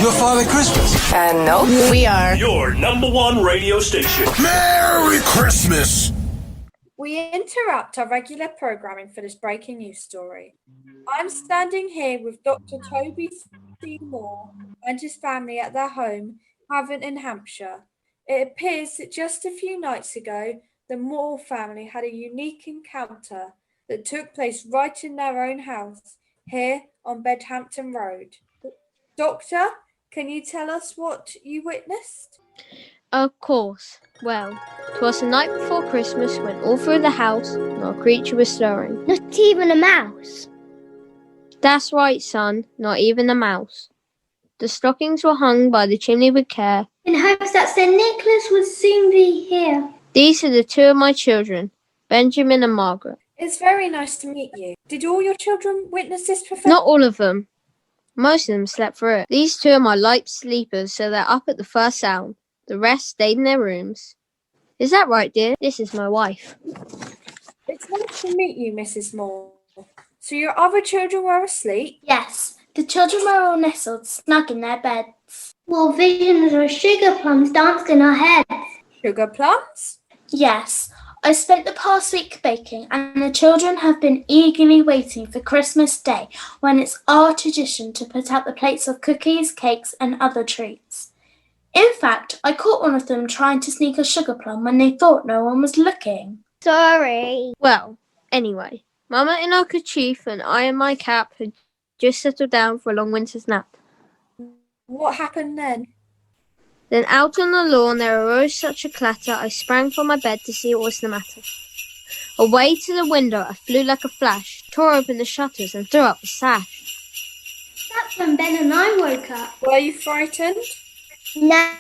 You're Father Christmas. No, we are your number one radio station. Merry Christmas! We interrupt our regular programming for this breaking news story. I'm standing here with Dr. Toby Seymour and his family at their home, Havant in Hampshire. It appears that just a few nights ago, the Moore family had a unique encounter that took place right in their own house, here on Bedhampton Road. Doctor, can you tell us what you witnessed? Of course. Well, 'twas the night before Christmas when all through the house not a creature was stirring. Not even a mouse. That's right, son, not even a mouse. The stockings were hung by the chimney with care. In hopes that St. Nicholas would soon be here. These are the two of my children, Benjamin and Margaret. It's very nice to meet you. Did all your children witness this perfection? Not all of them. Most of them slept through it. These two are my light sleepers, so they're up at the first sound. The rest stayed in their rooms. Is that right, dear? This is my wife. It's nice to meet you, Mrs. Moore. So your other children were asleep? Yes, the children were all nestled, snug in their beds. While visions of sugar plums danced in our heads. Sugar plums? Yes, I spent the past week baking, and the children have been eagerly waiting for Christmas Day, when it's our tradition to put out the plates of cookies, cakes, and other treats. In fact, I caught one of them trying to sneak a sugar plum when they thought no one was looking. Sorry. Well, anyway, Mama in her kerchief and I in my cap had just settled down for a long winter's nap. What happened then? Then out on the lawn there arose such a clatter, I sprang from my bed to see what was the matter. Away to the window I flew like a flash, tore open the shutters and threw up the sash. That's when Ben and I woke up. Were you frightened? Nah,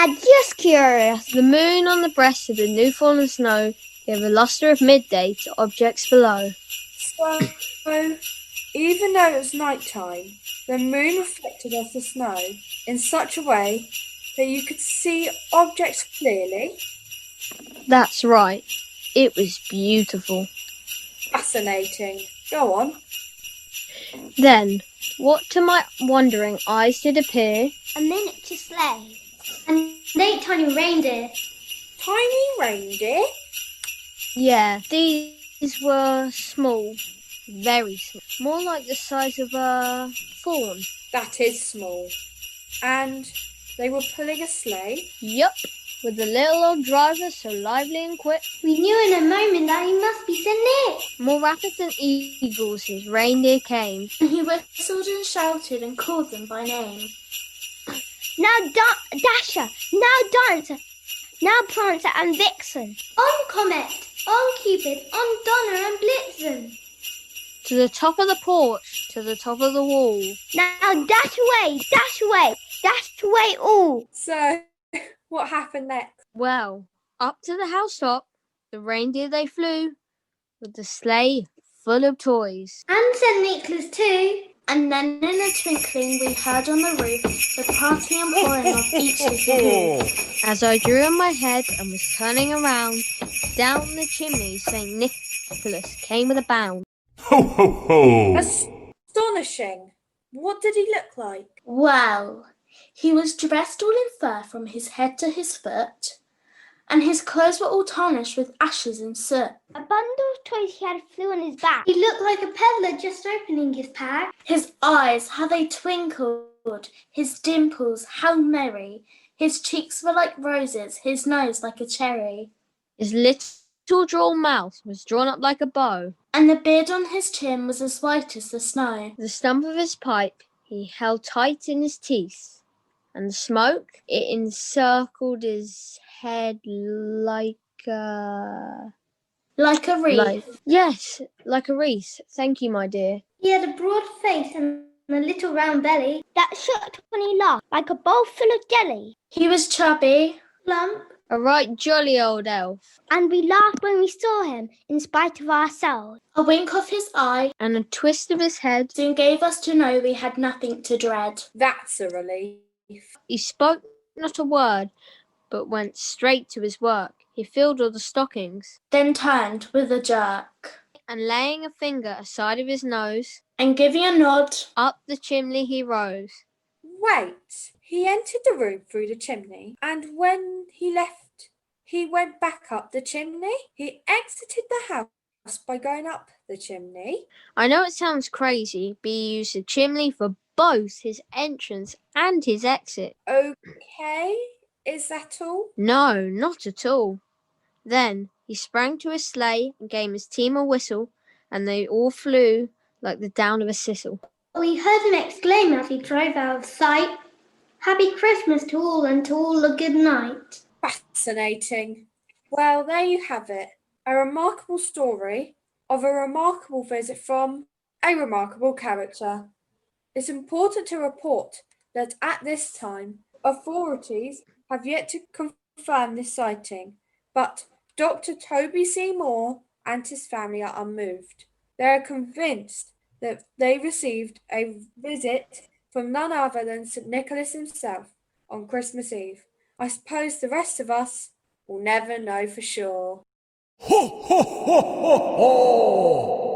just curious. The moon on the breast of the new fallen snow gave a lustre of midday to objects below. So, even though it was night time, the moon reflected off the snow in such a way that you could see objects clearly. That's right. It was beautiful. Fascinating. Go on. Then, what to my wondering eyes did appear? A miniature sleigh. And 8 tiny reindeer. Tiny reindeer? Yeah, these were small. Very small. More like the size of a fawn. That is small. And they were pulling a sleigh? Yup, with the little old driver so lively and quick. We knew in a moment that he must be St. Nick. More rapid than eagles his reindeer came. And he whistled and shouted and called them by name. Now Dasher, now Dancer, now Prancer and Vixen. On Comet, on Cupid, on Donner and Blitzen. To the top of the porch, to the top of the wall. Now dash away, dash away all. So, what happened next? Well, up to the housetop, the reindeer they flew, with the sleigh full of toys. And St. Nicholas too. And then in a twinkling we heard on the roof the parting and pouring of each little hoof. As I drew on my head and was turning around, down the chimney St. Nicholas came with a bound. Ho, ho, ho! Astonishing. What did he look like? Well, he was dressed all in fur from his head to his foot, and his clothes were all tarnished with ashes and soot. A bundle of toys he had flew on his back. He looked like a peddler just opening his pack. His eyes, how they twinkled, his dimples, how merry. His cheeks were like roses, his nose like a cherry. His little droll mouth was drawn up like a bow, and the beard on his chin was as white as the snow. The stump of his pipe he held tight in his teeth, and the smoke, it encircled his head like a... Like a wreath? Yes, like a wreath. Thank you, my dear. He had a broad face and a little round belly that shook when he laughed like a bowl full of jelly. He was chubby, plump, a right jolly old elf. And we laughed when we saw him, in spite of ourselves. A wink of his eye and a twist of his head soon gave us to know we had nothing to dread. That's a relief. He spoke not a word, but went straight to his work. He filled all the stockings, then turned with a jerk, and laying a finger aside of his nose, and giving a nod, up the chimney he rose. Wait, He entered the room through the chimney, and when he left, he went back up the chimney. He exited the house by going up the chimney. I know it sounds crazy, but he used the chimney for both his entrance and his exit. Okay, is that all? No, not at all. Then he sprang to his sleigh and gave his team a whistle, and they all flew like the down of a thistle. We heard him exclaim as he drove out of sight, "Happy Christmas to all and to all a good night." Fascinating. Well, there you have it. A remarkable story of a remarkable visit from a remarkable character. It's important to report that at this time, authorities have yet to confirm this sighting, but Dr. Toby Seymour and his family are unmoved. They are convinced that they received a visit from none other than St. Nicholas himself on Christmas Eve. I suppose the rest of us will never know for sure. Ho, ho, ho, ho, ho!